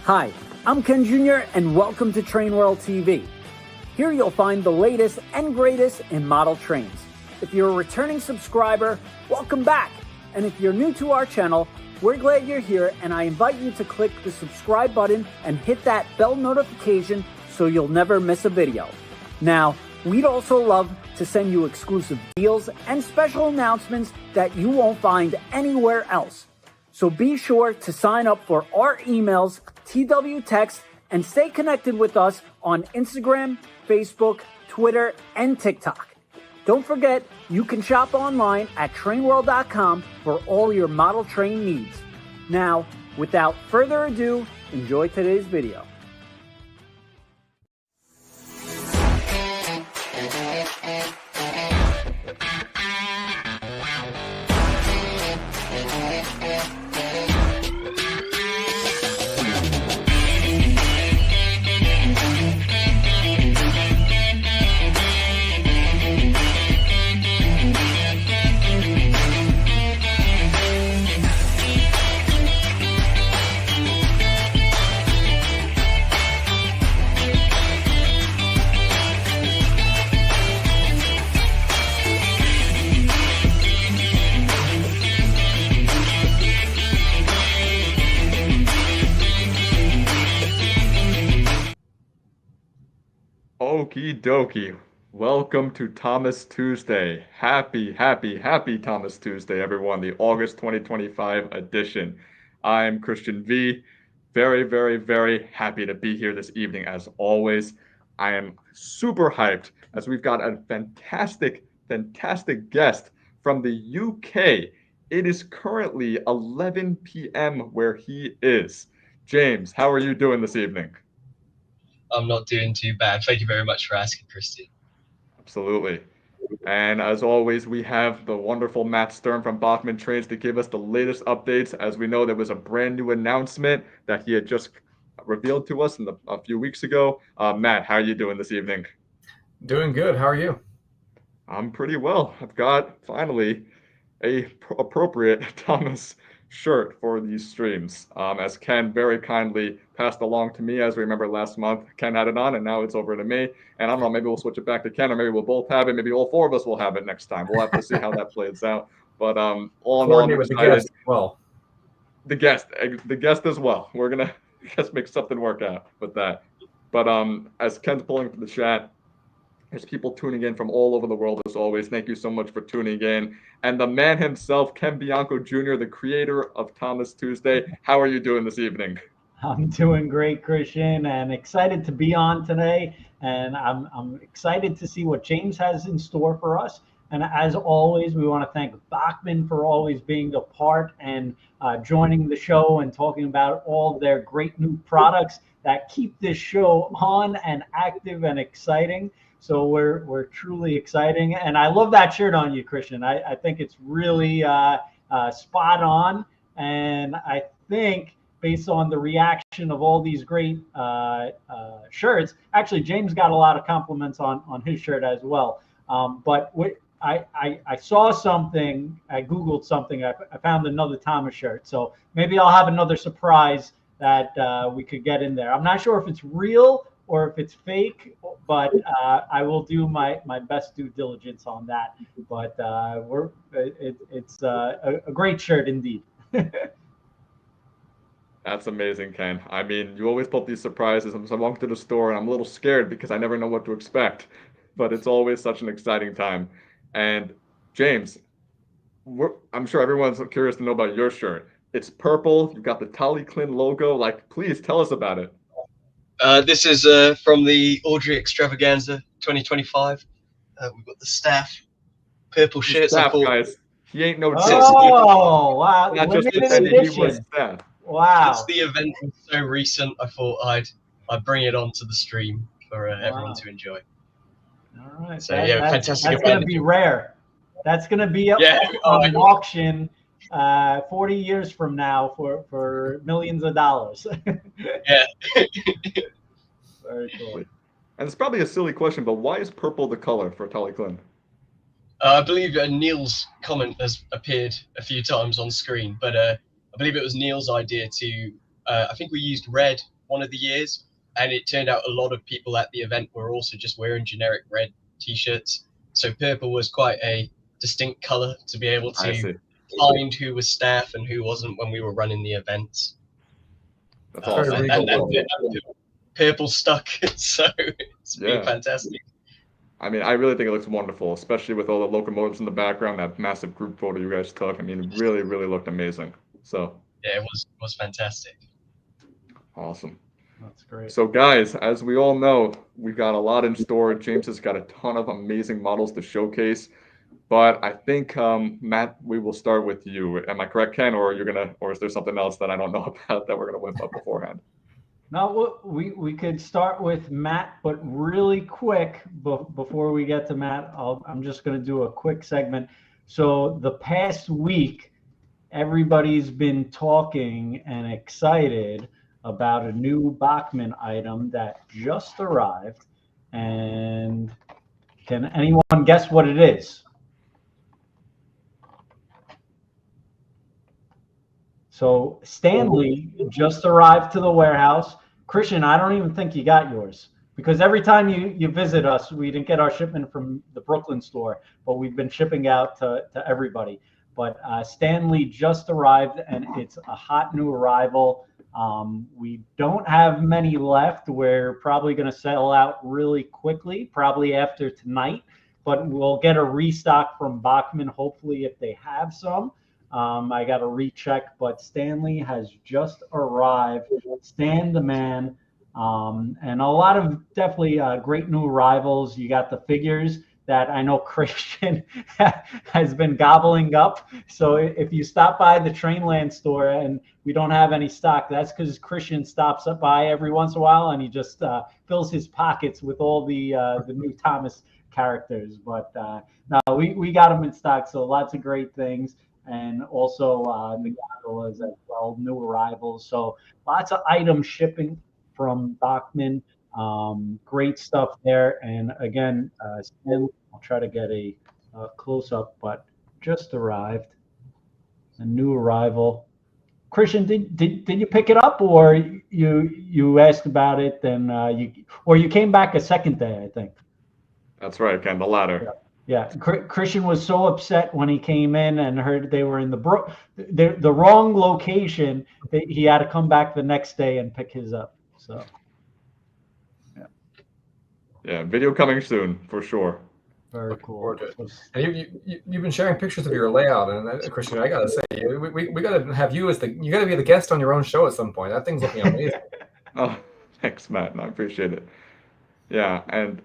Hi, I'm Ken Jr. and welcome to Train World TV. Here you'll find the latest and greatest in model trains. If you're a returning subscriber, welcome back. And if you're new to our channel, we're glad you're here and I invite you to click the subscribe button and hit that bell notification so you'll never miss a video. Now, we'd also love to send you exclusive deals and special announcements that you won't find anywhere else. So be sure to sign up for our emails, TW Text, and stay connected with us on Instagram, Facebook, Twitter, and TikTok. Don't forget, you can shop online at trainworld.com for all your model train needs. Now, without further ado, enjoy today's video. Okie dokie. Welcome to Thomas Tuesday. Happy Thomas Tuesday, everyone. The August 2025 edition. I'm Christian V. Very happy to be here this evening as always. I am super hyped as we've got a fantastic guest from the UK. It is currently 11 p.m. where he is. James, how are you doing this evening? I'm not doing too bad. Thank you very much for asking, Christian. Absolutely. And as always, we have the wonderful Matt Stern from Bachmann Trains to give us the latest updates. As we know, there was a brand new announcement that he had just revealed to us a few weeks ago. Matt, how are you doing this evening? Doing good. How are you? I'm pretty well. I've got finally a appropriate Thomas shirt for these streams, as Ken very kindly passed along to me. As we remember last month, Ken had it on and now it's over to me, and I don't know, maybe we'll switch it back to Ken, or maybe we'll both have it, maybe all four of us will have it next time. We'll have to see how that plays out, but all in all, I'm excited. The guest as well. We're gonna just make something work out with that. But as Ken's pulling from the chat, there's people tuning in from all over the world as always. Thank you so much for tuning in. And the man himself, Ken Bianco Jr., the creator of Thomas Tuesday. How are you doing this evening? I'm doing great, Christian, and excited to be on today. And I'm excited to see what James has in store for us. And as always, we want to thank Bachmann for always being a part and joining the show and talking about all their great new products that keep this show on and active and exciting. So we're truly exciting, and I love that shirt on you, Christian. I think it's really spot on, and I think based on the reaction of all these great shirts, actually James got a lot of compliments on his shirt as well. But I saw something, I Googled something, I found another Thomas shirt, so maybe I'll have another surprise that we could get in there. I'm not sure if it's real or if it's fake, but I will do my best due diligence on that. But it's a great shirt indeed. That's amazing, Ken. I mean, you always put these surprises. I walk to the store and I'm a little scared because I never know what to expect, but it's always such an exciting time. And James, I'm sure everyone's curious to know about your shirt. It's purple. You've got the Talyklyn logo. Like, please tell us about it. This is from the Audrey Extravaganza 2025. We've got the staff, purple shirts. Staff, guys. He ain't no Oh, wow. Not just Limited edition. Wow. Since the event was so recent, I thought I'd bring it onto the stream for everyone to enjoy. All right. So fantastic. That's going to be rare. That's going to be up on an auction 40 years from now for millions of dollars. Yeah. Very cool. And it's probably a silly question, but why is purple the color for Talyklyn? I believe Neil's comment has appeared a few times on screen, but I believe it was Neil's idea to, I think we used red one of the years, and it turned out a lot of people at the event were also just wearing generic red t-shirts. So purple was quite a distinct color to be able I to see. find who was staff and who wasn't when we were running the events. That's awesome. And purple stuck, so it's been fantastic. I mean, I really think it looks wonderful, especially with all the locomotives in the background, that massive group photo you guys took. I mean, really, really looked amazing. So yeah, it was fantastic. Awesome. That's great. So guys, as we all know, we've got a lot in store. James has got a ton of amazing models to showcase. But I think, Matt, we will start with you. Am I correct, Ken, or or is there something else that I don't know about that we're gonna whip up beforehand? No, we could start with Matt, but really quick before we get to Matt, I'm just going to do a quick segment. So the past week, everybody's been talking and excited about a new Bachmann item that just arrived. And can anyone guess what it is? So Stanley just arrived to the warehouse. Christian, I don't even think you got yours, because every time you visit us, we didn't get our shipment from the Brooklyn store, but we've been shipping out to everybody. But Stanley just arrived, and it's a hot new arrival. We don't have many left. We're probably going to sell out really quickly, probably after tonight, but we'll get a restock from Bachmann, hopefully, if they have some. I got to recheck, but Stanley has just arrived. Stan the man, and a lot of definitely great new arrivals. You got the figures that I know Christian has been gobbling up. So if you stop by the Trainland store and we don't have any stock, that's because Christian stops up by every once in a while and he just fills his pockets with all the new Thomas characters. But no, we got them in stock, so lots of great things. And also the gondolas as well, new arrivals. So lots of items shipping from Bachmann. Great stuff there. And again, I'll try to get a close up, but just arrived. A new arrival. Christian, did you pick it up, or you asked about it, and you came back a second day, I think. That's right, Ken, the latter. Yeah, Christian was so upset when he came in and heard they were in the wrong location that he had to come back the next day and pick his up. So, yeah, video coming soon for sure. Very cool. And you've been sharing pictures of your layout, and Christian, I gotta say, we gotta have you you gotta be the guest on your own show at some point. That thing's looking amazing. Oh, thanks, Matt. I appreciate it. Yeah, and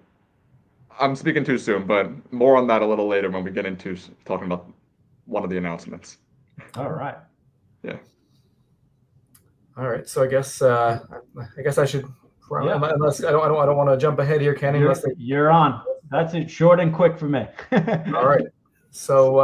I'm speaking too soon, but more on that a little later when we get into talking about one of the announcements. All right. Yeah. All right. So I guess I should. Yeah. Unless I don't want to jump ahead here, Kenny. You're on. That's it. Short and quick for me. All right. So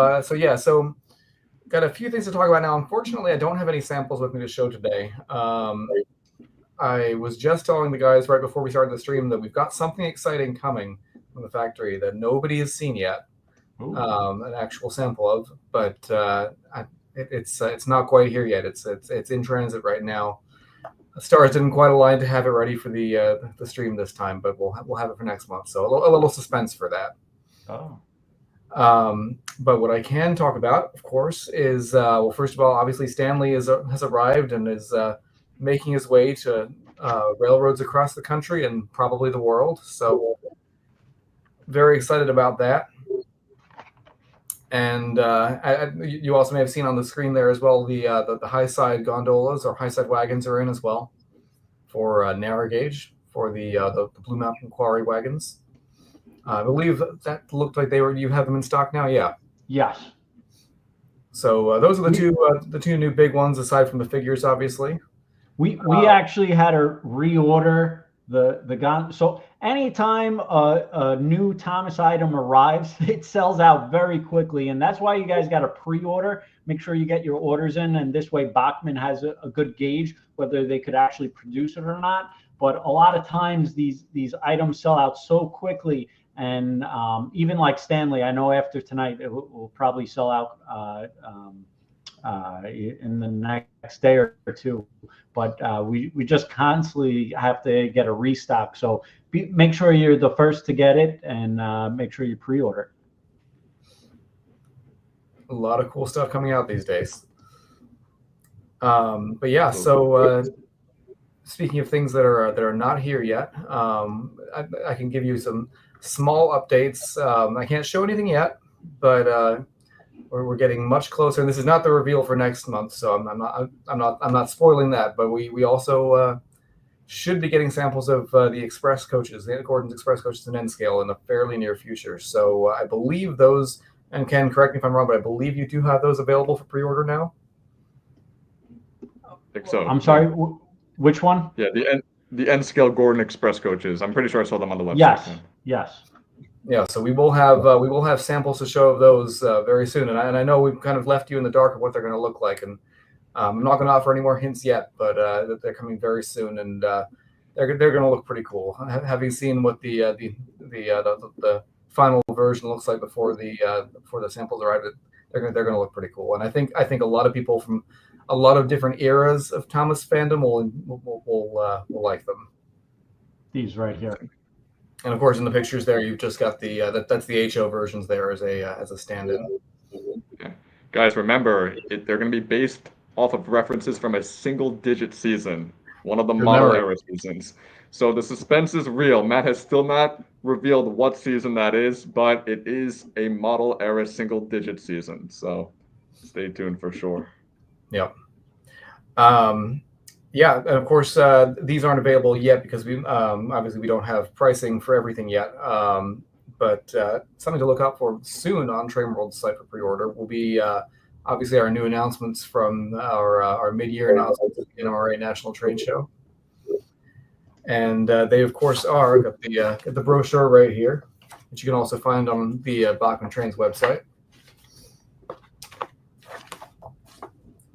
got a few things to talk about now. Unfortunately, I don't have any samples with me to show today. I was just telling the guys right before we started the stream that we've got something exciting coming from the factory that nobody has seen yet, an actual sample of, but it's not quite here yet. It's in transit right now. The stars didn't quite align to have it ready for the stream this time, but we'll have it for next month. So a little suspense for that. But what I can talk about, of course, is well, first of all, obviously Stanley has arrived and is making his way to railroads across the country and probably the world. So very excited about that. And you also may have seen on the screen there as well the high side gondolas or high side wagons are in as well for narrow gauge for the Blue Mountain Quarry wagons. I believe that looked like you have them in stock now. Yeah. Yes. So those are the two new big ones aside from the figures, obviously. We actually had to reorder the gun. So anytime a new Thomas item arrives, it sells out very quickly, and that's why you guys got to pre-order. Make sure you get your orders in, and this way Bachmann has a good gauge whether they could actually produce it or not. But a lot of times these items sell out so quickly, and even like Stanley, I know after tonight it will probably sell out in the next day or two. But we just constantly have to get a restock. So make sure you're the first to get it, and make sure you pre-order. A lot of cool stuff coming out these days. But yeah, so speaking of things that are not here yet, I can give you some small updates. I can't show anything yet, but we're getting much closer. And this is not the reveal for next month, so I'm not spoiling that. But we also should be getting samples of the express coaches, the Gordon's express coaches in Nscale in the fairly near future. So I believe those, and Ken, correct me if I'm wrong, but I believe you do have those available for pre-order now. I think so. I'm sorry, which one? Yeah, the Nscale Gordon Express coaches. I'm pretty sure I saw them on the website. Yes, yes. Yeah, so we will have samples to show of those very soon, and I know we've kind of left you in the dark of what they're going to look like, and I'm not going to offer any more hints yet, but they're coming very soon, and they're going to look pretty cool. Having seen what the final version looks like before the samples arrive, they're going to look pretty cool, and I think a lot of people from a lot of different eras of Thomas fandom will like them. These right here. And of course, in the pictures there, you've just got that's the HO versions there as a stand-in. Okay. Guys, remember, they're going to be based off of references from a single-digit season, one of the model era seasons. So the suspense is real. Matt has still not revealed what season that is, but it is a model era single-digit season. So stay tuned for sure. Yep. Yeah, and of course, these aren't available yet because we obviously we don't have pricing for everything yet. But something to look out for soon on Train World's site for pre-order will be obviously our new announcements from our mid-year announcements at the NRA National Trade Show. And they, of course, got the brochure right here, which you can also find on the Bachmann Trains website.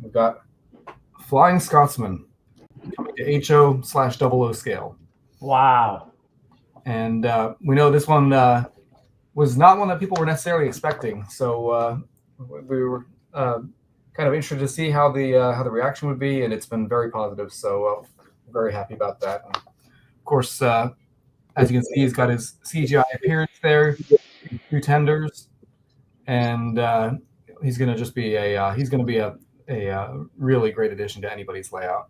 We've got Flying Scotsman coming to HO/00 scale. Wow. And we know this one was not one that people were necessarily expecting. So we were kind of interested to see how the reaction would be, and it's been very positive. So very happy about that. And of course, as you can see, he's got his CGI appearance there, 2 tenders, and he's going to be a really great addition to anybody's layout.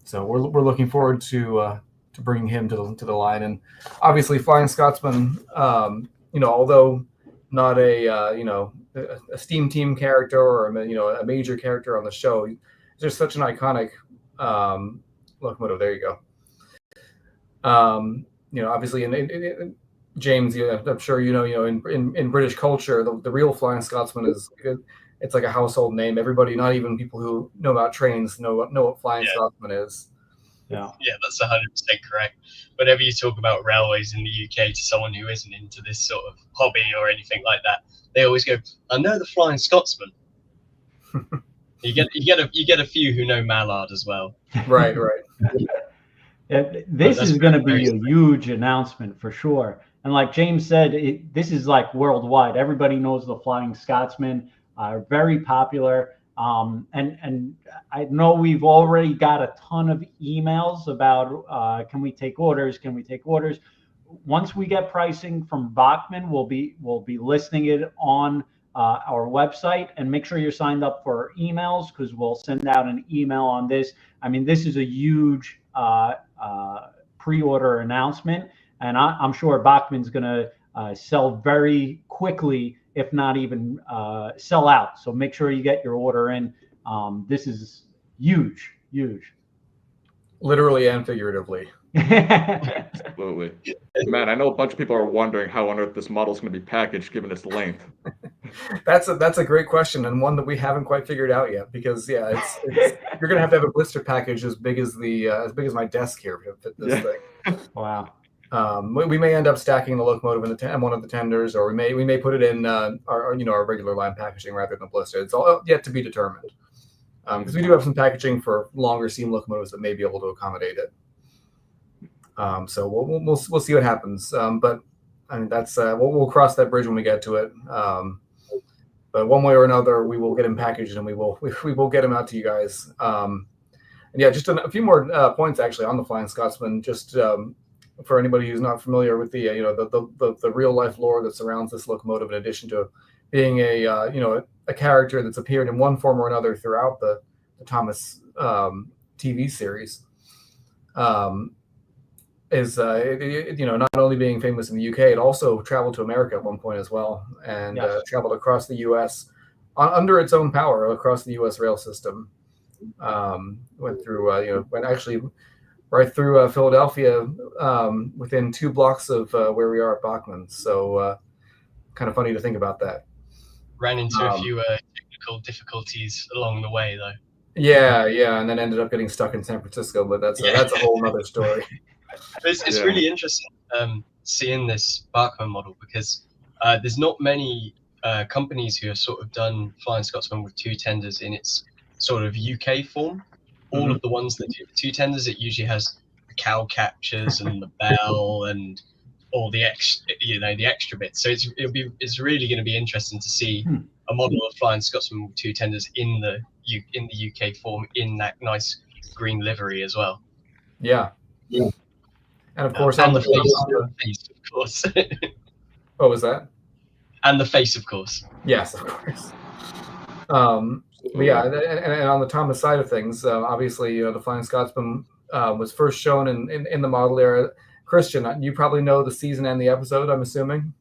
So we're looking forward to bringing him to the line, and obviously Flying Scotsman, although not a Steam Team character or a major character on the show, he's just such an iconic locomotive. There you go. Obviously, in James, I'm sure in British culture, the real Flying Scotsman is good. It's like a household name. Everybody, not even people who know about trains, know what Flying Scotsman is. Yeah, that's 100% correct. Whenever you talk about railways in the UK to someone who isn't into this sort of hobby or anything like that, they always go, "I know the Flying Scotsman." you get a few who know Mallard as well. Right. This is going to be a huge announcement for sure. And like James said, this is like worldwide. Everybody knows the Flying Scotsman. Are very popular. And I know we've already got a ton of emails about can we take orders? Can we take orders? Once we get pricing from Bachmann, we'll be listing it on our website, and make sure you're signed up for emails because we'll send out an email on this. I mean, this is a huge pre-order announcement, and I'm sure Bachmann's going to sell very quickly, if not even sell out. So make sure you get your order in. This is huge. Literally and figuratively. Absolutely. Man, I know a bunch of people are wondering how on earth this model is going to be packaged given its length. That's a great question, and one that we haven't quite figured out yet, because it's you're going to have a blister package as big as my desk here to fit this thing. Wow. We may end up stacking the locomotive in one of the tenders, or we may put it in our regular line packaging rather than blister. It's all yet to be determined, because we do have some packaging for longer seam locomotives that may be able to accommodate it. So we'll see what happens. But I mean that's we'll cross that bridge when we get to it. but one way or another, we will get him packaged and we will get him out to you guys. And yeah, just a few more points actually on the Flying Scotsman. Just for anybody who's not familiar with the the real life lore that surrounds this locomotive, in addition to being a character that's appeared in one form or another throughout the Thomas TV series, is not only being famous in the UK, it also traveled to America at one point as well, and Yes. traveled across the US under its own power across the US rail system. Went through went actually right through Philadelphia, within 2 blocks of where we are at Bachmann. So kind of funny to think about that. Ran into a few technical difficulties along the way, though. Yeah, and then ended up getting stuck in San Francisco, but that's a whole other story. It's really interesting seeing this Bachmann model, because there's not many companies who have sort of done Flying Scotsman with 2 tenders in its sort of UK form. All of the ones that do the 2 tenders, it usually has the cow captures and the bell and all the extra bits. So it's really going to be interesting to see a model of Flying Scotsman with 2 tenders in the UK form, in that nice green livery as well. Yeah. And of course, and the face, of course. What was that? And the face, of course. Yes, of course. But yeah, and on the Thomas side of things, obviously, the Flying Scotsman was first shown in the model era. Christian, you probably know the season and the episode, I'm assuming.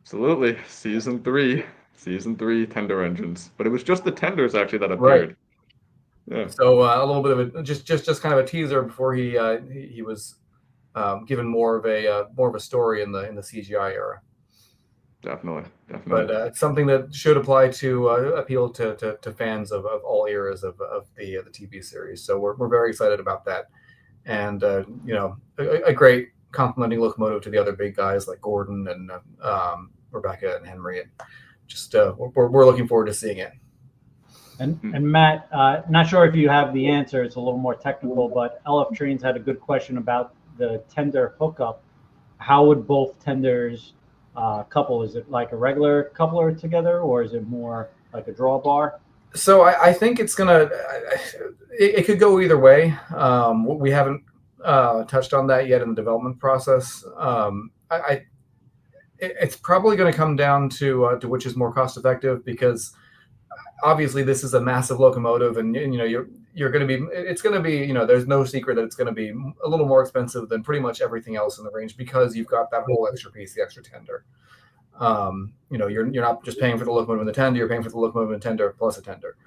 Absolutely, season 3, tender engines. But it was just the tenders actually that appeared. Right. Yeah. So a little bit of a just kind of a teaser before he was given more of a story in the CGI era. Definitely. But it's something that should apply to appeal to fans of all eras of the TV series. So we're very excited about that, and a great complementing locomotive to the other big guys like Gordon and Rebecca and Henry, and just we're looking forward to seeing it. And Matt, not sure if you have the answer. It's a little more technical, but LF Trains had a good question about the tender hookup. How would both tenders couple? Is it like a regular coupler together, or is it more like a drawbar? So I think it's gonna. It could go either way. We haven't touched on that yet in the development process. It's probably going to come down to which is more cost effective, because obviously this is a massive locomotive, and you're going to be. It's going to be there's no secret that it's going to be a little more expensive than pretty much everything else in the range, because you've got that whole extra piece, the extra tender. You're not just paying for the locomotive and the tender, you're paying for the locomotive and tender plus a tender.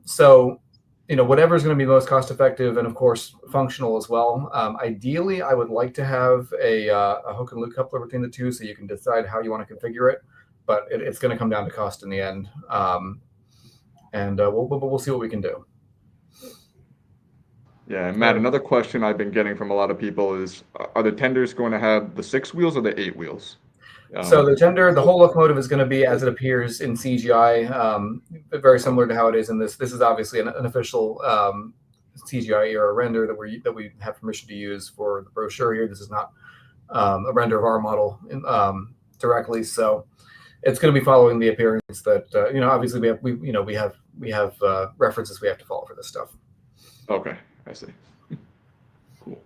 So whatever is going to be most cost effective and of course functional as well. Ideally, I would like to have a hook and loop coupler between the two, so you can decide how you want to configure it. But it's going to come down to cost in the end, and we'll see what we can do. Yeah, and Matt, another question I've been getting from a lot of people is, are the tenders going to have the 6 wheels or the 8 wheels? So the tender, the whole locomotive is going to be as it appears in CGI, very similar to how it is in this. This is obviously an official CGI era render that we have permission to use for the brochure here. This is not a render of our model directly, so it's going to be following the appearance that obviously we have references we have to follow for this stuff. Okay, I see. Cool.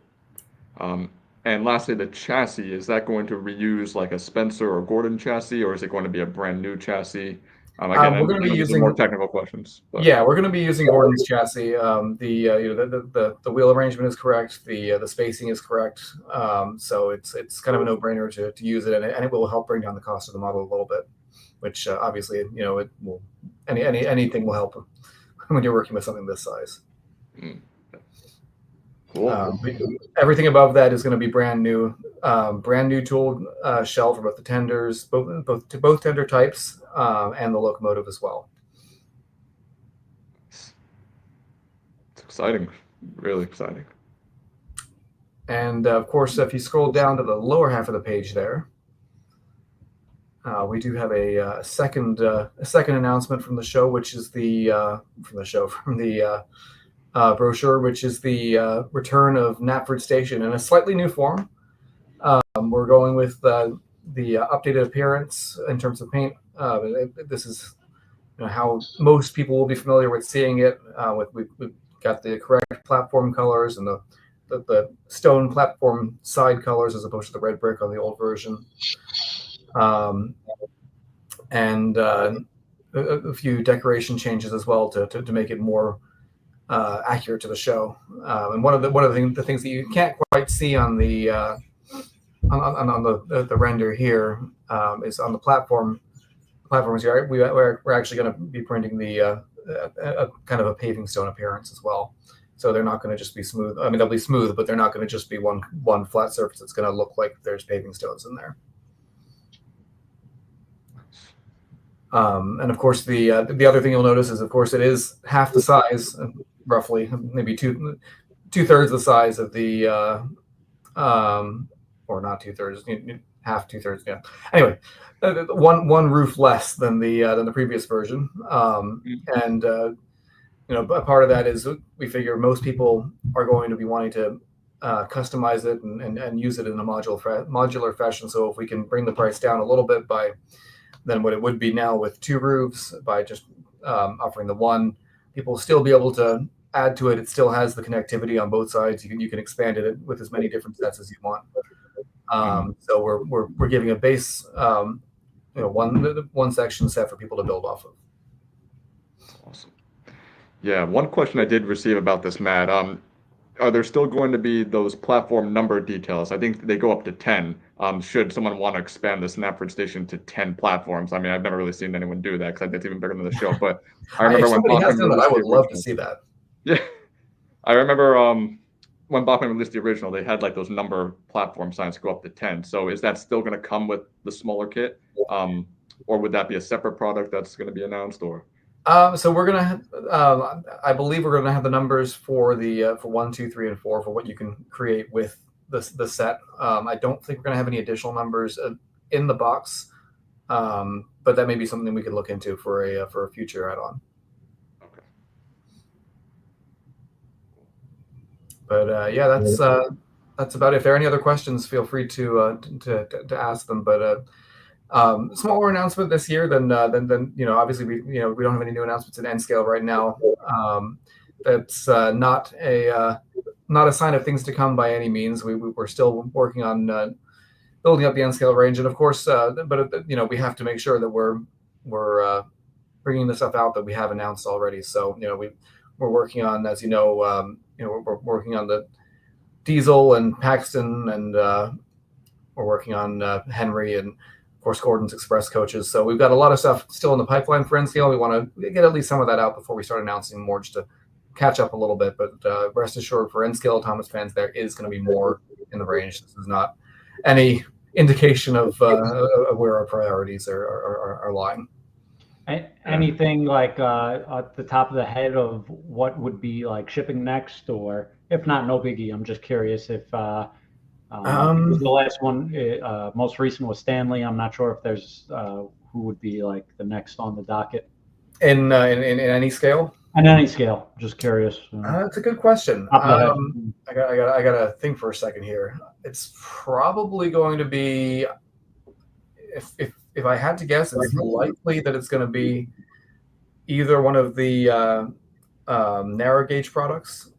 And lastly, the chassis, is that going to reuse like a Spencer or Gordon chassis, or is it going to be a brand new chassis? Again, we're going to be using more technical questions. But. Yeah, we're going to be using Gordon's chassis. The wheel arrangement is correct. The spacing is correct. So it's kind of a no-brainer to use it, and it will help bring down the cost of the model a little bit, which obviously it will anything will help when you're working with something this size. Cool. Everything above that is going to be brand new tooled shell for both the tenders, both tender types, and the locomotive as well. It's exciting, really exciting. And of course, if you scroll down to the lower half of the page there, we do have a second announcement from the show, which is the brochure, which is the return of Snapford Station in a slightly new form. We're going with updated appearance in terms of paint. This is how most people will be familiar with seeing it. We've got the correct platform colors and the stone platform side colors as opposed to the red brick on the old version. And a few decoration changes as well to make it more accurate to the show. And one of the things that you can't quite see on the render here is on the platforms here. We're actually going to be printing the a kind of a paving stone appearance as well. So they're not going to just be smooth. I mean, they'll be smooth, but they're not going to just be one flat surface. It's going to look like there's paving stones in there. And of course, the other thing you'll notice is, of course, it is half the size, roughly, maybe two-thirds the size of the, or not two-thirds, half, two-thirds, yeah. Anyway, one roof less than the previous version, and a part of that is we figure most people are going to be wanting to customize it and use it in a modular fashion. So if we can bring the price down a little bit than what it would be now with two roofs by just offering the one, people will still be able to add to it. It still has the connectivity on both sides. You can expand it with as many different sets as you want. So we're giving a base, one section set for people to build off of. Awesome. Yeah, one question I did receive about this, Matt. Are there still going to be those platform number details? I think they go up to 10. Should someone want to expand the Snapford Station to 10 platforms? I mean, I've never really seen anyone do that because it's even bigger than the show. But I remember when Bachmann released I would love to see that. Yeah, I remember when Bachmann released the original, they had like those number platform signs go up to 10. So is that still going to come with the smaller kit, or would that be a separate product that's going to be announced? Or so we're gonna, I believe we're gonna have the numbers for the for 1, 2, 3, and 4 for what you can create with the set. I don't think we're gonna have any additional numbers in the box, but that may be something we could look into for a future add-on. Okay. But yeah, that's about it. If there are any other questions, feel free to ask them. But smaller announcement this year than obviously we don't have any new announcements in Nscale right now. That's not a sign of things to come by any means. We're still working on building up the Nscale range, and of course, but we have to make sure that we're bringing the stuff out that we have announced already. So we're working on, as we're working on the Diesel and Paxton, and we're working on Henry and, of course, Gordon's Express coaches. So we've got a lot of stuff still in the pipeline for Nscale. We want to get at least some of that out before we start announcing more, just to catch up a little bit. But rest assured, for Nscale Thomas fans, there is going to be more in the range. This is not any indication of where our priorities are lying. Anything like at the top of the head of what would be like shipping next, or if not, no biggie. I'm just curious if the last one, most recent was Stanley. I'm not sure if there's who would be like the next on the docket in any scale. In any scale, just curious. That's a good question. I got to think for a second here. It's probably going to be, if I had to guess, it's likely that it's going to be either one of the narrow gauge products,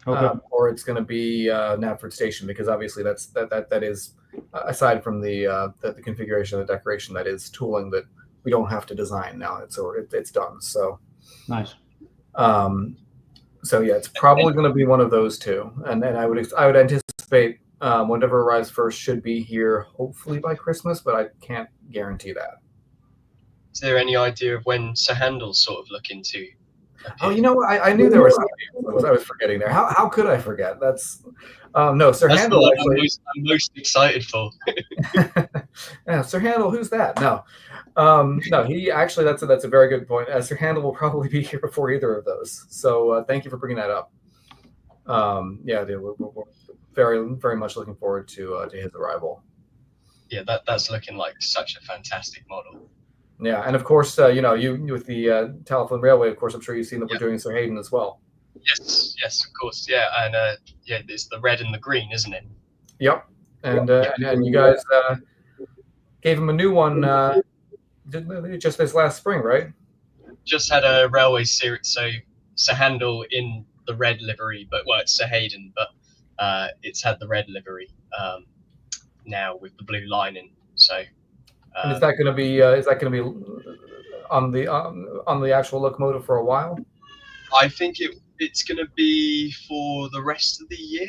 or it's going to be Snapford Station, because obviously that is, aside from the configuration of the decoration, that is tooling that we don't have to design now. It's done. So nice. So yeah, it's probably going to be one of those two, and I would anticipate whatever arrives first should be here hopefully by Christmas, but I can't guarantee that. Is there any idea of when Sir Handel's sort of looking to appear? Oh, I knew there was something I was forgetting there. How could I forget? That's no, Sir Handel. I'm most excited for. Yeah, Sir Handel, who's that? No, he actually, that's a very good point. Sir Handel will probably be here before either of those. So thank you for bringing that up. Yeah, we're very, very much looking forward to his arrival. Yeah, that's looking like such a fantastic model. Yeah, and of course, you with the Telephone Railway, of course, I'm sure you've seen that we're doing Sir Hayden as well. Yes, of course, yeah, and it's the red and the green, isn't it? Yep, and you guys, gave him a new one just this last spring, right? Just had a railway series, so Sir Handel in the red livery, but well, it's Sir Hayden, but it's had the red livery now with the blue lining. So, and is that going to be on the actual locomotive for a while? I think it's going to be for the rest of the year,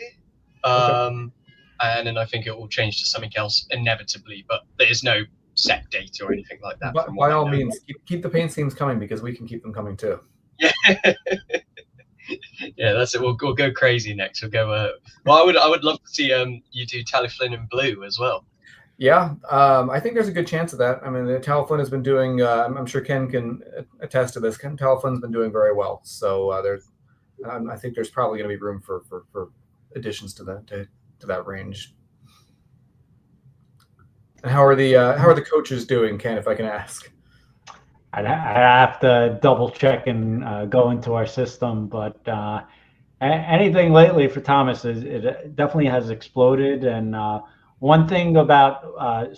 and then I think it will change to something else inevitably. But there's no set date or anything like that. But by all means, keep the paint seams coming, because we can keep them coming too. Yeah, yeah, that's it. We'll go crazy next. We'll go. Well, I would love to see you do Taliflin in blue as well. Yeah, I think there's a good chance of that. I mean, Taliflin has been doing. I'm sure Ken can attest to this. Taliflin's been doing very well. So I think there's probably going to be room for additions to that range. And how are the coaches doing, Ken, if I can ask? I'd have to double check and go into our system, but anything lately for Thomas it definitely has exploded. And one thing about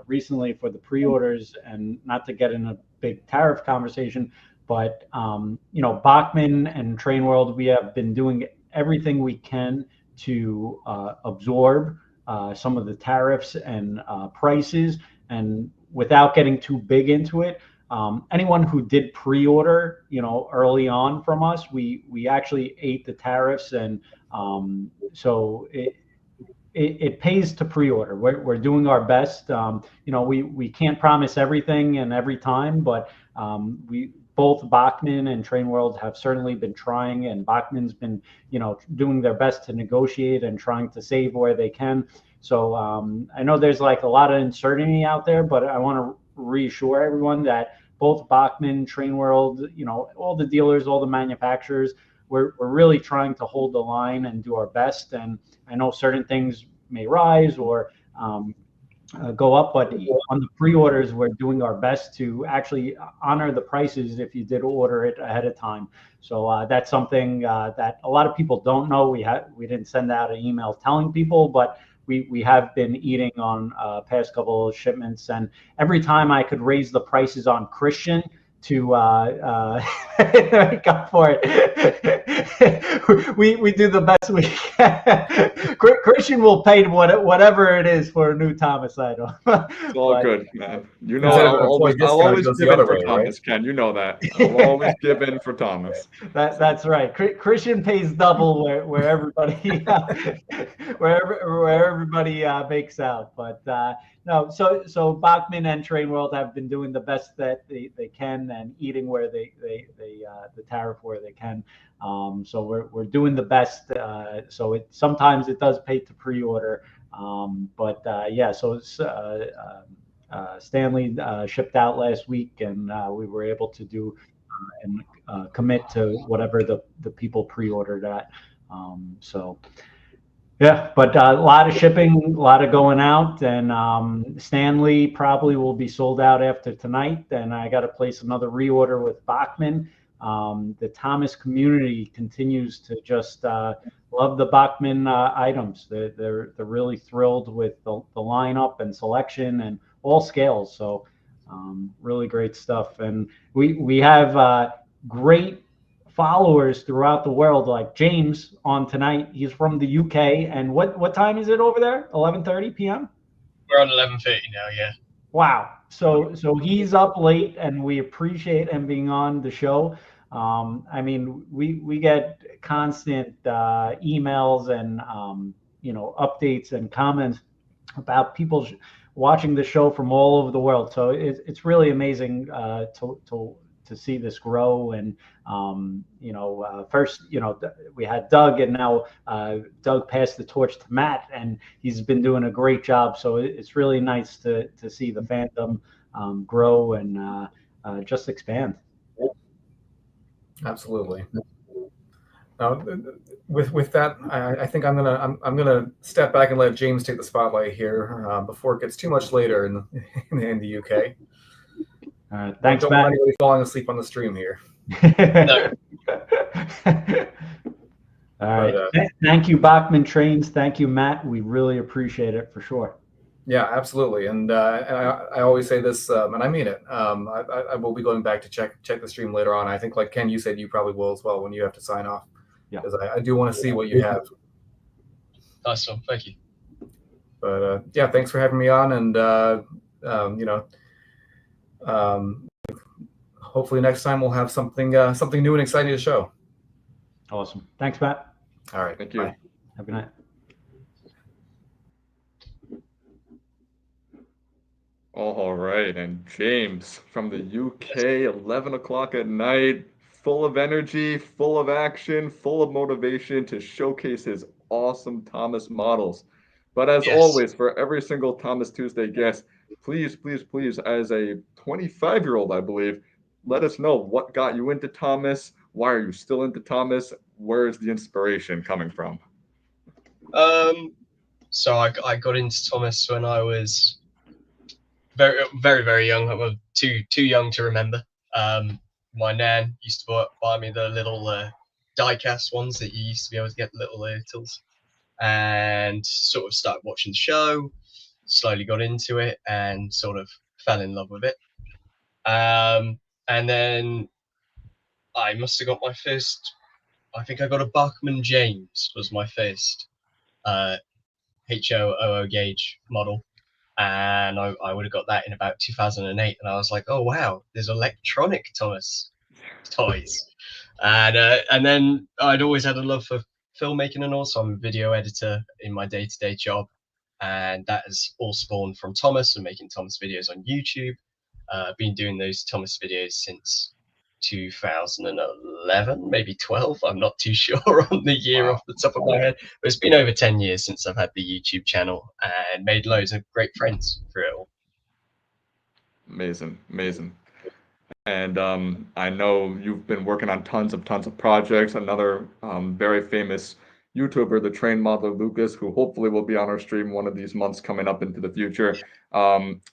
recently for the pre-orders, and not to get in a big tariff conversation, but Bachmann and Train World, we have been doing everything we can to absorb some of the tariffs and prices, and without getting too big into it. Anyone who did pre-order, early on from us, we actually ate the tariffs, and so it pays to pre-order. We're doing our best. We can't promise everything and every time, but both Bachmann and Train World have certainly been trying, and Bachmann's been, doing their best to negotiate and trying to save where they can. So I know there's like a lot of uncertainty out there, but I want to reassure everyone that both Bachmann, Train World, all the dealers, all the manufacturers, we're really trying to hold the line and do our best. And I know certain things may rise or go up, but on the pre-orders, we're doing our best to actually honor the prices if you did order it ahead of time. So that's something that a lot of people don't know. We didn't send out an email telling people, but we have been eating on past couple of shipments, and every time I could raise the prices on Christian to make up for it, we do the best we can. Christian will pay whatever it is for a new Thomas item. It's all good, man. I'll always give in for Thomas, right? Ken. You know that. I'll always give in for Thomas. That's right. Christian pays double where everybody where everybody makes out. But no, so Bachmann and Train World have been doing the best that they can, and eating where they the tariff where they can. So we're doing the best. So sometimes it does pay to pre-order. But yeah, so Stanley shipped out last week, and we were able to do and commit to whatever the people pre-ordered at. So yeah, but a lot of shipping, a lot of going out, and Stanley probably will be sold out after tonight. And I got to place another reorder with Bachmann. The Thomas community continues to just love the Bachmann items. They're really thrilled with the lineup and selection and all scales. So really great stuff. And we have great followers throughout the world, like James on tonight. He's from the UK. And what time is it over there? 11:30 p.m. We're on 11:30 now. Yeah. Wow. So he's up late, and we appreciate him being on the show. I mean, we get constant emails and updates and comments about people watching the show from all over the world. So it's really amazing to see this grow. And first we had Doug, and now Doug passed the torch to Matt, and he's been doing a great job. So it's really nice to see the fandom grow and just expand. Absolutely. Now, with that, I think I'm gonna step back and let James take the spotlight here before it gets too much later in the UK. Thanks, don't Matt. want anybody falling asleep on the stream here. No. All right. Thank you, Bachmann Trains. Thank you, Matt. We really appreciate it for sure. Yeah, absolutely. And I always say this, and I mean it. I will be going back to check the stream later on. I think, like Ken, you said, you probably will as well when you have to sign off. Yeah. Because I do want to see what you have. Nice one, thank you. But yeah, thanks for having me on, and hopefully next time we'll have something new and exciting to show. Awesome. Thanks, Matt. All right. Thank you. Bye. Have a good night. All right, and James from the UK, 11 o'clock at night, full of energy, full of action, full of motivation to showcase his awesome Thomas models. But as always, for every single Thomas Tuesday guest, please, please, please, as a 25-year-old, I believe, let us know what got you into Thomas. Why are you still into Thomas? Where is the inspiration coming from? So I got into Thomas when I was very, very, very young. I was too young to remember. My nan used to buy me the little die-cast ones that you used to be able to get, little turtles, and sort of started watching the show. Slowly got into it and sort of fell in love with it. And then I must have got my first. I think I got a Bachmann James was my first HO00 gauge model, and I would have got that in about 2008, and I was like, oh wow, there's electronic Thomas toys. And then I'd always had a love for filmmaking, and also I'm a video editor in my day-to-day job, and that has all spawned from Thomas and making Thomas videos on YouTube. I've been doing those Thomas videos since 2011, maybe 12. I'm not too sure on the year off the top of my head, but it's been over 10 years since I've had the YouTube channel, and made loads of great friends through it all. Amazing, amazing. And I know you've been working on tons of projects. Another very famous YouTuber, the train modeler Lucas, who hopefully will be on our stream one of these months coming up into the future.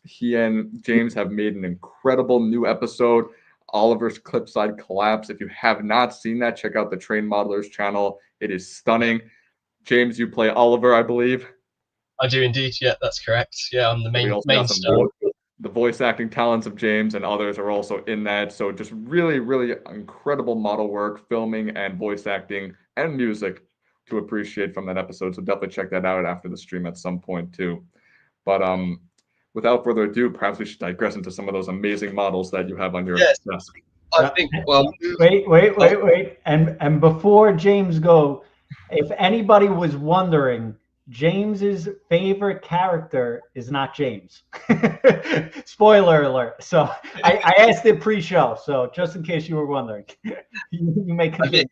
He and James have made an incredible new episode, Oliver's Clipside Collapse. If you have not seen that, check out the Train Modelers channel. It is stunning. James, you play Oliver, I believe. I do indeed. Yeah, that's correct. Yeah, I'm the main star. The voice acting talents of James and others are also in that. So just really, really incredible model work, filming, and voice acting and music to appreciate from that episode. So definitely check that out after the stream at some point too. But without further ado, perhaps we should digress into some of those amazing models that you have on your desk. I think. Well, wait, and before James go, if anybody was wondering, James's favorite character is not James. Spoiler alert. So I asked it pre-show, so just in case you were wondering, you may continue.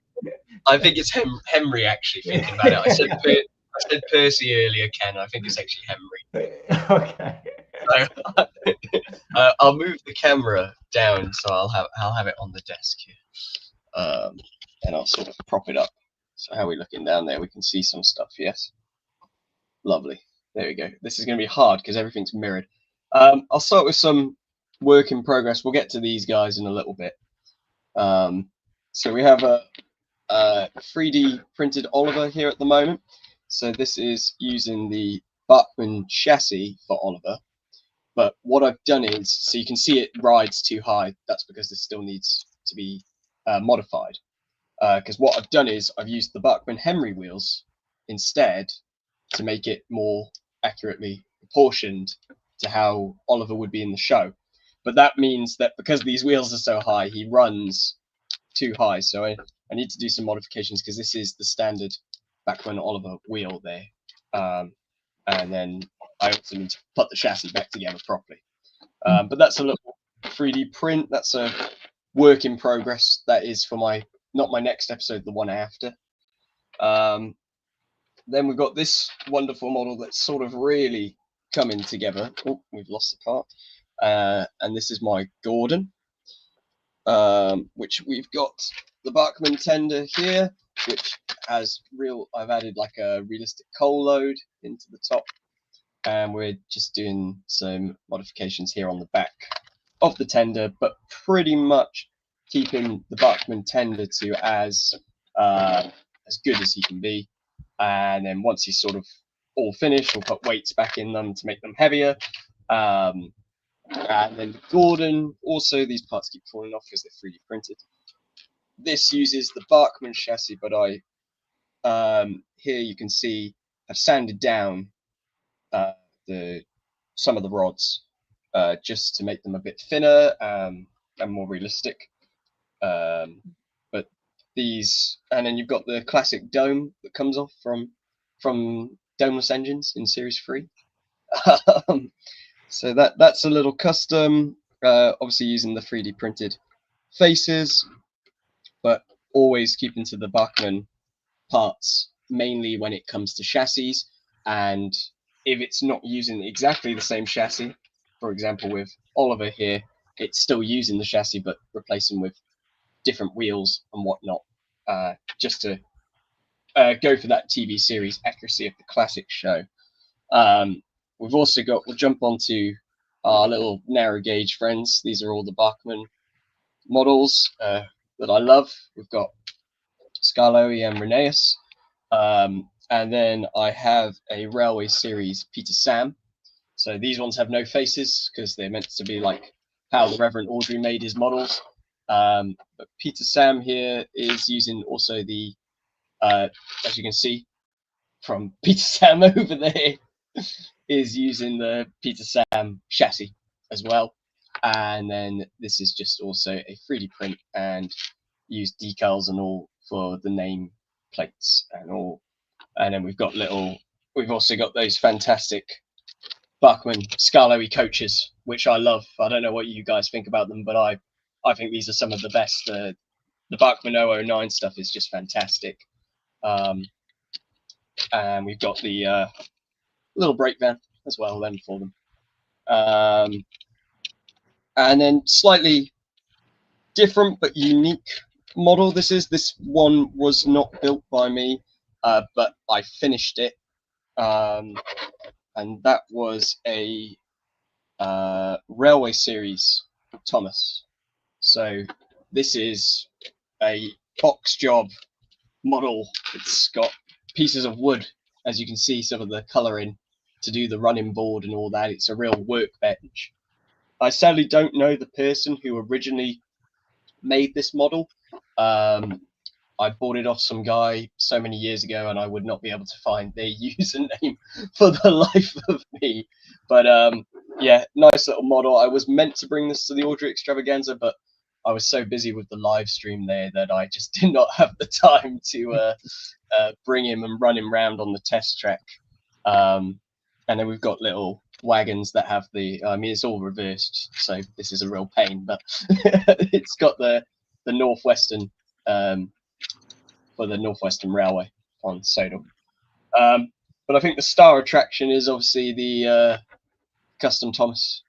I think it's Henry, actually, thinking about it. I said Percy earlier, Ken. I think it's actually Henry. Okay. So, I'll move the camera down, so I'll have it on the desk here, and I'll sort of prop it up. So how are we looking down there? We can see some stuff. Yes. Lovely. There we go. This is going to be hard because everything's mirrored. I'll start with some work in progress. We'll get to these guys in a little bit. So we have a 3D printed Oliver here at the moment. So this is using the Bachmann chassis for Oliver. But what I've done is, so you can see it rides too high. That's because this still needs to be modified. Because what I've done is I've used the Bachmann Henry wheels instead to make it more accurately proportioned to how Oliver would be in the show. But that means that because these wheels are so high, he runs too high. So I need to do some modifications, because this is the standard Bachmann Oliver wheel there. And then I also need to put the chassis back together properly. But that's a little 3D print. That's a work in progress. That is for not my next episode, the one after. Then we've got this wonderful model that's sort of really coming together. Oh, we've lost the part. And this is my Gordon, which we've got the Bachmann tender here, which has I've added like a realistic coal load into the top. And we're just doing some modifications here on the back of the tender, but pretty much keeping the Bachmann tender to as good as he can be. And then once he's sort of all finished. We'll put weights back in them to make them heavier. And then the Gordon, also these parts keep falling off because they're 3D printed. This uses the Bachmann chassis, but here you can see I've sanded down some of the rods just to make them a bit thinner and more realistic. But these, and then you've got the classic dome that comes off from domeless engines in Series 3. So that's a little custom, obviously using the 3D printed faces, but always keeping to the Bachmann parts, mainly when it comes to chassis. And if it's not using exactly the same chassis, for example with Oliver here, it's still using the chassis but replacing with different wheels and whatnot, just to go for that TV series accuracy of the classic show. We've also got, we'll jump onto our little narrow gauge friends. These are all the Bachmann models that I love. We've got Nscale and Rheneas. And then I have a Railway Series Peter Sam. So these ones have no faces because they're meant to be like how the Reverend Audrey made his models. But Peter Sam here is using also the, as you can see from Peter Sam over there, is using the Peter Sam chassis as well. And then this is just also a 3D print and use decals and all for the name plates and all. And then we've also got those fantastic Bachmann Nscale coaches, which I love. I don't know what you guys think about them, but I think these are some of the best. The Bachmann 009 stuff is just fantastic. And we've got the little brake van as well then for them. And then slightly different but unique model this one was not built by me, but I finished it, and that was a Railway Series Thomas. So this is a box job model. It's got pieces of wood, as you can see, some of the colouring to do the running board and all that. It's a real workbench. I sadly don't know the person who originally made this model. I bought it off some guy so many years ago and I would not be able to find their username for the life of me. But yeah, nice little model. I was meant to bring this to the Audrey Extravaganza, but I was so busy with the live stream there that I just did not have the time to bring him and run him around on the test track. And then we've got little wagons that have the, I mean, it's all reversed, so this is a real pain, but it's got the Northwestern, for the Northwestern Railway on Sodal. But I think the star attraction is obviously the custom Thomas.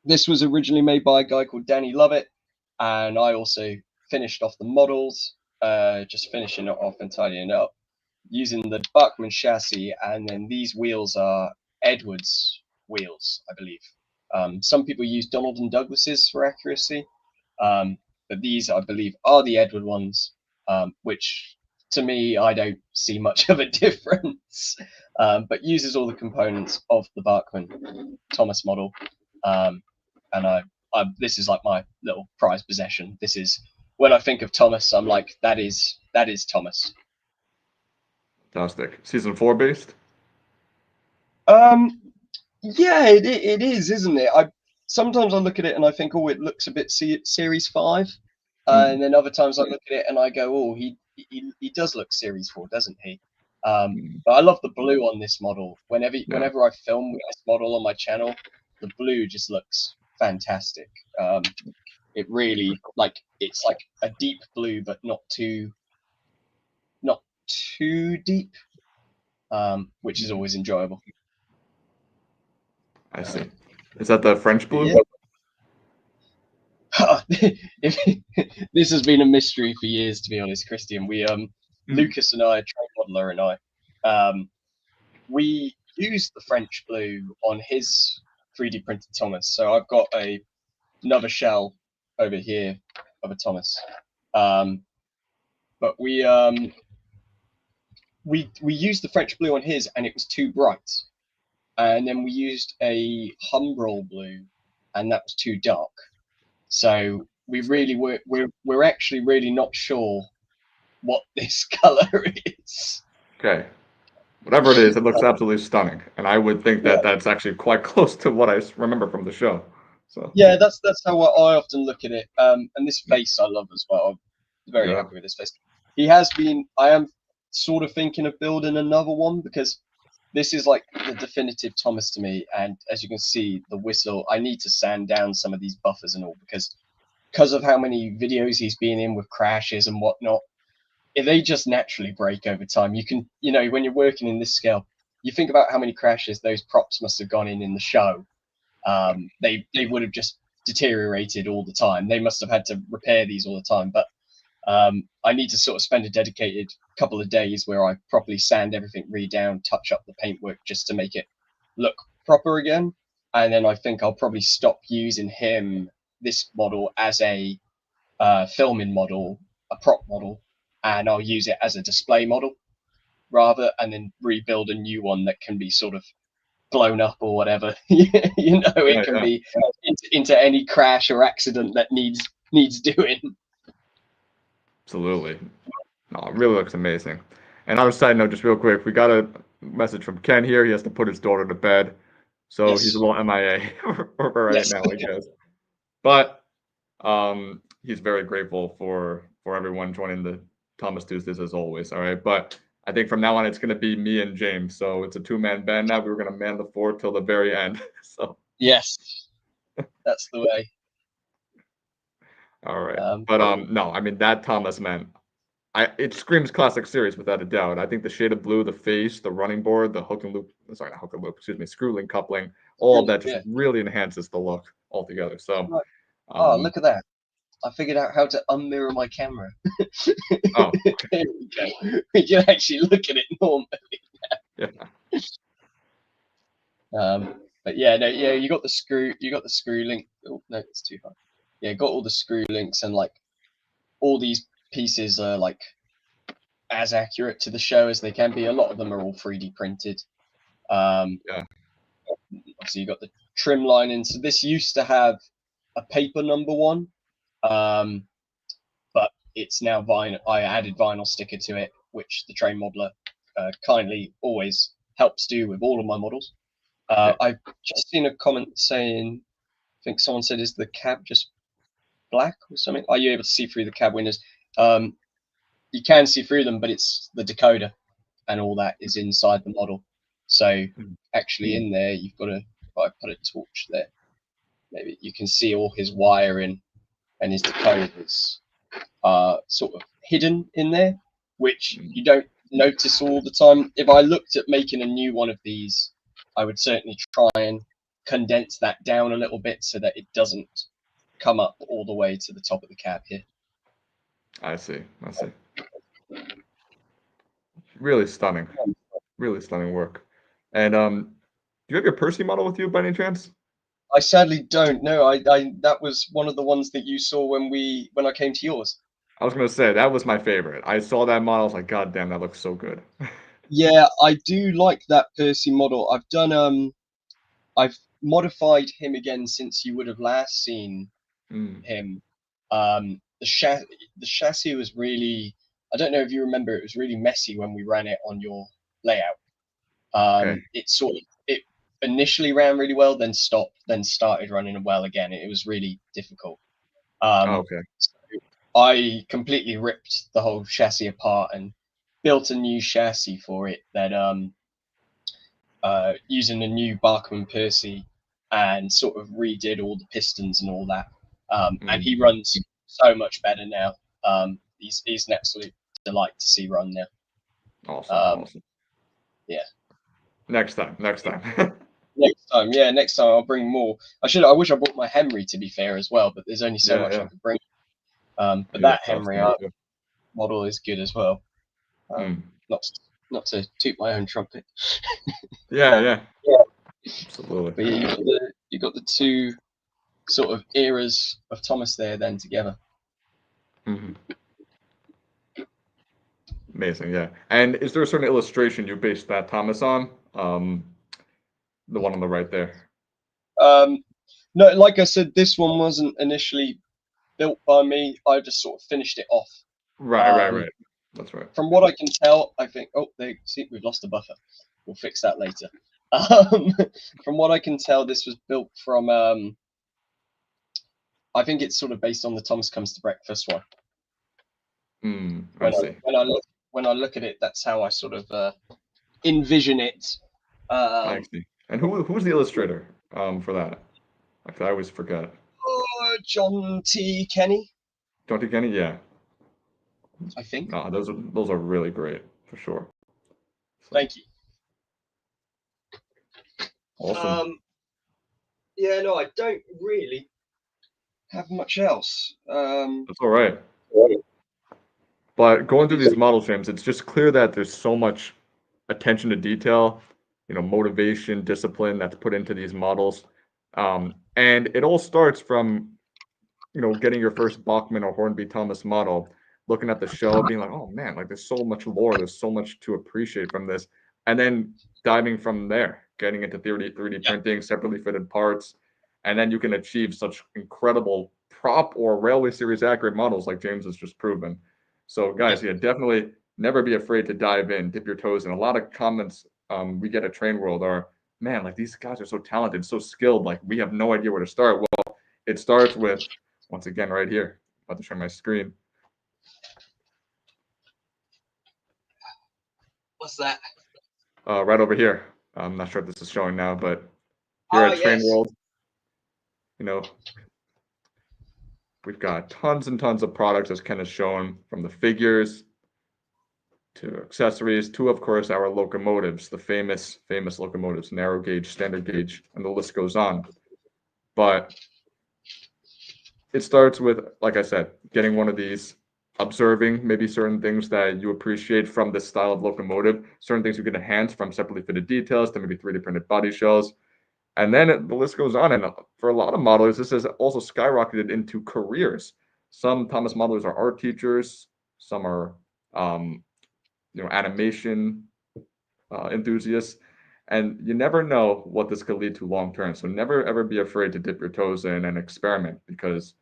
This was originally made by a guy called Danny Lovett, and I also finished off the models, just finishing it off and tidying it up, using the Bachmann chassis, and then these wheels are Edwards wheels, I believe. Some people use Donald and Douglas's for accuracy, but these, I believe, are the Edward ones, which to me, I don't see much of a difference, but uses all the components of the Bachmann Thomas model. And this is like my little prized possession. This is, when I think of Thomas, I'm like, that is Thomas. Fantastic. Season 4 based? Yeah, it is, isn't it? Sometimes I look at it and I think, oh, it looks a bit Series 5. And then other times I look at it and I go, oh, he does look Series 4, doesn't he? But I love the blue on this model. Whenever I film with this model on my channel, the blue just looks fantastic. It really, it's like a deep blue, but not too deep, which is always enjoyable. I see. Is that the French blue? Yeah. This has been a mystery for years, to be honest, Christian. We Lucas and I, train modeler and I, we used the French blue on his 3D printed Thomas. So I've got another shell over here of a Thomas, but we we used the French blue on his, and it was too bright. And then we used a Humbrol blue, and that was too dark. So we really we're actually really not sure what this color is. Okay. Whatever it is, it looks absolutely stunning, and I would think that that's actually quite close to what I remember from the show. So yeah, that's how I often look at it. And this face I love as well. I'm very happy with this face. He has been. I am sort of thinking of building another one because this is like the definitive Thomas to me. And as you can see, the whistle. I need to sand down some of these buffers and all because of how many videos he's been in with crashes and whatnot. If they just naturally break over time, you can, when you're working in this scale, you think about how many crashes those props must have gone in the show. They would have just deteriorated all the time. They must have had to repair these all the time. But I need to sort of spend a dedicated couple of days where I properly sand everything down, touch up the paintwork just to make it look proper again. And then I think I'll probably stop using this model as a filming model, a prop model, and I'll use it as a display model and then rebuild a new one that can be sort of blown up or whatever. It can be into any crash or accident that needs doing. absolutely. No, it really looks amazing. And on a side note, just real quick, we got a message from Ken here. He has to put his daughter to bed, so he's a little MIA for right now, I guess. But he's very grateful for everyone joining the Thomas Duces as always. All right, but I think from now on it's going to be me and James. So it's a two-man band now. We were going to man the fort till the very end. So yes, that's the way. All right, but no, I mean that Thomas, man, it screams classic series without a doubt. I think the shade of blue, the face, the running board, the hook and loop. Sorry, not hook and loop. Excuse me, screw link coupling. All of that just really enhances the look altogether. So, look at that. I figured out how to unmirror my camera. Oh, there we go. We can actually look at it normally. But yeah, no, yeah, you got the screw link. Oh no, it's too high. Yeah, got all the screw links, and like all these pieces are like as accurate to the show as they can be. A lot of them are all 3D printed. Obviously you got the trim line in. So this used to have a paper number one. But it's now vinyl. I added vinyl sticker to it, which the train modeler kindly always helps do with all of my models. I've just seen a comment saying, I think someone said, is the cab just black or something? Are you able to see through the cab windows? You can see through them, but it's the decoder and all that is inside the model. So actually in there, you've got if I put a torch there, maybe you can see all his wiring and his decoders are sort of hidden in there, which you don't notice all the time. If I looked at making a new one of these, I would certainly try and condense that down a little bit so that it doesn't come up all the way to the top of the cab here. I see. Really stunning work. And do you have your Percy model with you by any chance? I sadly don't. No, I that was one of the ones that you saw when I came to yours. I was gonna say that was my favorite. I saw that model. I was like, God damn, that looks so good. Yeah, I do like that Percy model. I've modified him again since you would have last seen him. The chassis was really, I don't know if you remember, it was really messy when we ran it on your layout. It initially ran really well, then stopped, then started running well again. It was really difficult. So I completely ripped the whole chassis apart and built a new chassis for it that using a new Bachmann Percy and sort of redid all the pistons and all that. And he runs so much better now. He's an absolute delight to see run now. Awesome. Yeah. Next time. Next time I'll bring more. I wish I brought my Henry, to be fair, as well, but there's only so much I could bring. But that Henry model is good as well. Not to toot my own trumpet. Yeah. Absolutely. But yeah, you got the two sort of eras of Thomas there then together. Amazing, yeah. And is there a certain illustration you based that Thomas on? The one on the right there. No, like I said, this one wasn't initially built by me. I just sort of finished it off. Right. That's right. From what I can tell, I think. Oh, see, we've lost a buffer. We'll fix that later. From what I can tell, this was built from. I think it's sort of based on the Thomas Comes to Breakfast one. I see. When I look at it, that's how I sort of envision it. I see. And who's the illustrator for that? Like, I always forget. John T. Kenny. John T. Kenny, yeah. I think. No, those are really great for sure. So, Thank you. awesome. Yeah, no, I don't really have much else. That's all right. But going through these model frames, it's just clear that there's so much attention to detail, motivation, discipline that's put into these models. And it all starts from, getting your first Bachmann or Hornby Thomas model, looking at the show, being like, oh man, like there's so much lore, there's so much to appreciate from this. And then diving from there, getting into 3D printing, separately fitted parts. And then you can achieve such incredible prop or railway series accurate models like James has just proven. So guys, yeah, definitely never be afraid to dive in, dip your toes in. A lot of comments we get at Train World are, man, like these guys are so talented, so skilled, like we have no idea where to start. Well, it starts with, once again, right here. I'm about to share my screen. What's that? Right over here. I'm not sure if this is showing now, but here at Train World, we've got tons and tons of products, as Ken has shown, from the figures to accessories to, of course, our locomotives, the famous locomotives, narrow gauge, standard gauge, and the list goes on. But it starts with, like I said, getting one of these, observing maybe certain things that you appreciate from this style of locomotive, certain things you can enhance from separately fitted details to maybe 3D printed body shells. And then the list goes on. And for a lot of modelers, this has also skyrocketed into careers. Some Thomas modelers are art teachers. Some are, animation enthusiasts. And you never know what this could lead to long term. So never, ever be afraid to dip your toes in and experiment, because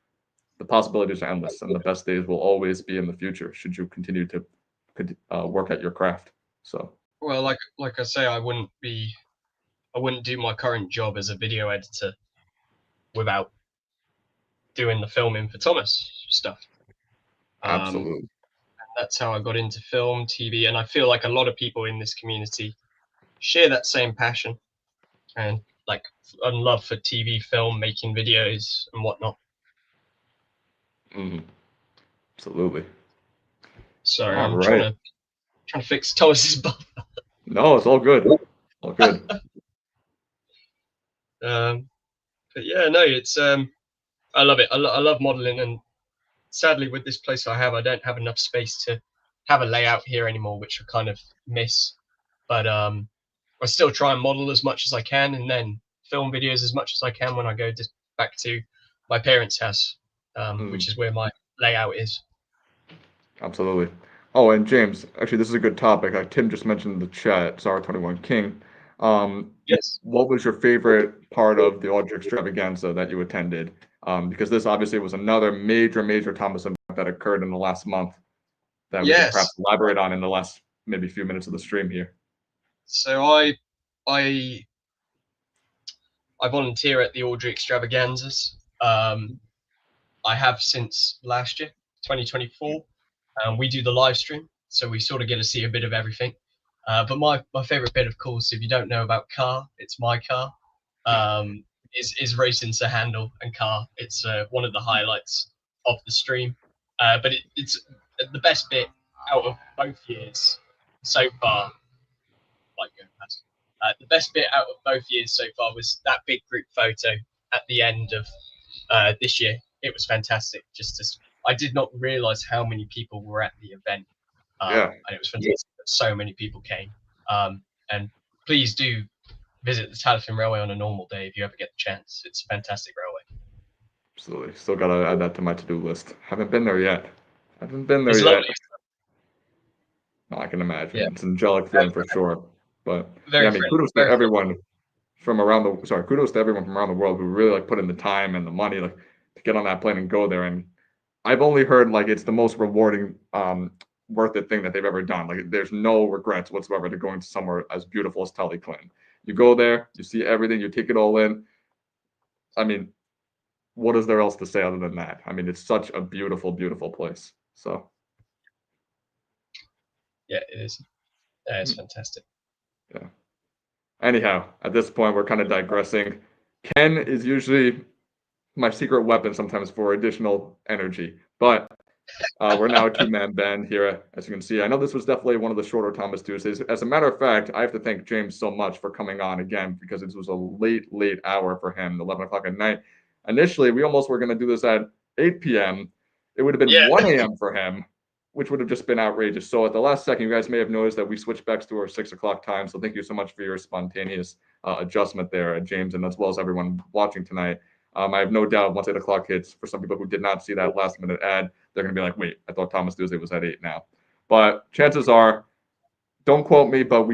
the possibilities are endless, and the best days will always be in the future should you continue to work at your craft. So, well, like I say, I wouldn't do my current job as a video editor without doing the filming for Thomas stuff. absolutely. That's how I got into film, TV, and I feel like a lot of people in this community share that same passion and love for TV, film, making videos, and whatnot. Absolutely. Sorry, I'm trying to fix Thomas's buffer. No, it's all good. All good. But yeah, no, it's I love it. I love modeling, and sadly, with this place I don't have enough space to have a layout here anymore, which I kind of miss. But I still try and model as much as I can, and then film videos as much as I can when I go back to my parents' house, which is where my layout is. Absolutely. Oh, and James, actually, this is a good topic. Like Tim just mentioned in the chat, Zara21 King. Yes. What was your favorite part of the Audrey Extravaganza that you attended? Because this obviously was another major Thomas event that occurred in the last month that we can perhaps elaborate on in the last maybe few minutes of the stream here. So I volunteer at the Audrey Extravaganzas. I have since last year, 2024. We do the live stream, so we sort of get to see a bit of everything. But my favorite bit, of course, if you don't know about car, it's my car, is racing Sir Handel and car. It's one of the highlights of the stream. But it's the best bit out of both years so far. The best bit out of both years so far was that big group photo at the end of this year. It was fantastic. I did not realize how many people were at the event. And it was fantastic that so many people came. And please do visit the Talyllyn Railway on a normal day if you ever get the chance. It's a fantastic railway. Absolutely. Still got to add that to my to-do list. Haven't been there yet. Lovely. I can imagine. Yeah. It's an angelic feeling for sure. But Very yeah, I mean, friendly, kudos to very everyone kudos to everyone from around the world who really like put in the time and the money like to get on that plane and go there. And I've only heard like it's the most rewarding, worth it thing that they've ever done. Like there's no regrets whatsoever to going to somewhere as beautiful as Tullyclan. You go there, you see everything, you take it all in. I mean, what is there else to say other than that? I mean, it's such a beautiful, beautiful place. So Yeah, it is. Yeah, it's fantastic. yeah. Anyhow, at this point, we're kind of digressing. Ken is usually my secret weapon sometimes for additional energy, but we're now a two-man band here, as you can see. I know this was definitely one of the shorter Thomas Tuesdays. As a matter of fact, I have to thank James so much for coming on again because it was a late, late hour for him, 11 o'clock at night. Initially, we almost were going to do this at 8 p.m. It would have been 1 a.m. for him, which would have just been outrageous. So at the last second, you guys may have noticed that we switched back to our 6 o'clock time. So thank you so much for your spontaneous adjustment there, James, and as well as everyone watching tonight. I have no doubt once 8 o'clock hits, for some people who did not see that last minute ad, they're going to be like, wait, I thought Thomas Tuesday was at 8 now. But chances are, don't quote me, but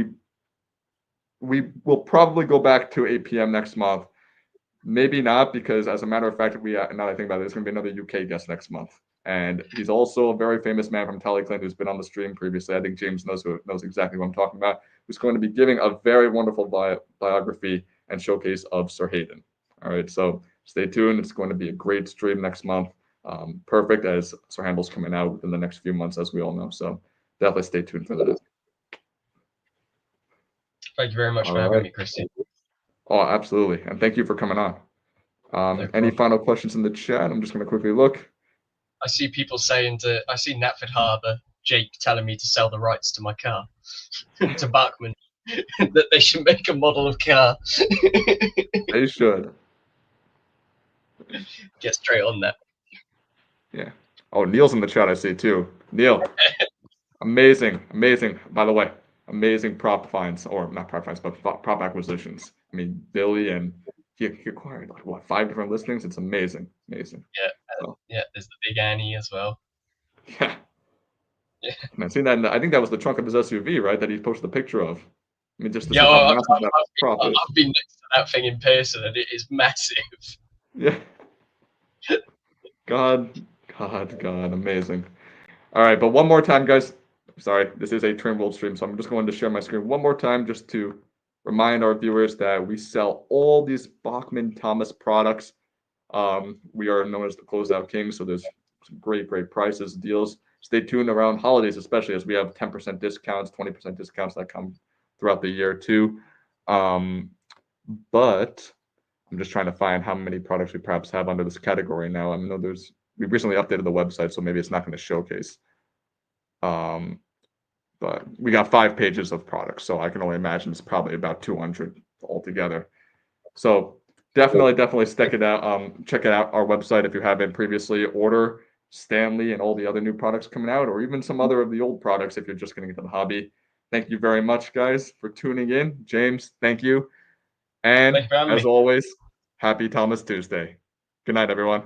we will probably go back to 8 p.m. next month. Maybe not, because as a matter of fact, now that I think about it, there's going to be another UK guest next month. And he's also a very famous man from Tullyclan who's been on the stream previously. I think James knows exactly what I'm talking about, who's going to be giving a very wonderful biography and showcase of Sir Hayden. All right, so stay tuned. It's going to be a great stream next month. Perfect, as Sir Handel's coming out within the next few months, as we all know. So definitely stay tuned for that. Thank you very much for having me, Christian. Oh, absolutely. And thank you for coming on. Any final questions in the chat? I'm just going to quickly look. I see people saying I see Knapford Harbour, Jake telling me to sell the rights to my car to Bachmann, that they should make a model of car. They should. Get straight on that. Yeah. Oh, Neil's in the chat, I see too. Neil, amazing. By the way, amazing prop finds, or not prop finds, but prop acquisitions. I mean, Billy and he acquired like what, 5 different listings. It's amazing. Yeah, yeah. There's the Big Annie as well. Yeah. Man, seeing that, I think that was the trunk of his SUV, right? That he posted a picture of. I mean, just to see how massive that prop is. I've been next to that thing in person, and it is massive. Yeah. God, amazing. All right, but one more time, guys. Sorry, this is a Train World stream, so I'm just going to share my screen one more time just to remind our viewers that we sell all these Bachmann Thomas products. We are known as the Closeout Kings, so there's some great prices, deals. Stay tuned around holidays, especially as we have 10% discounts, 20% discounts that come throughout the year too. But I'm just trying to find how many products we perhaps have under this category now. I know we recently updated the website, so maybe it's not going to showcase. But we got 5 pages of products, so I can only imagine it's probably about 200 altogether. So definitely check it out. Check it out, our website, if you haven't previously. Order Stanley and all the other new products coming out, or even some other of the old products if you're just getting into the hobby. Thank you very much, guys, for tuning in. James, thank you. And as always, happy Thomas Tuesday. Good night, everyone.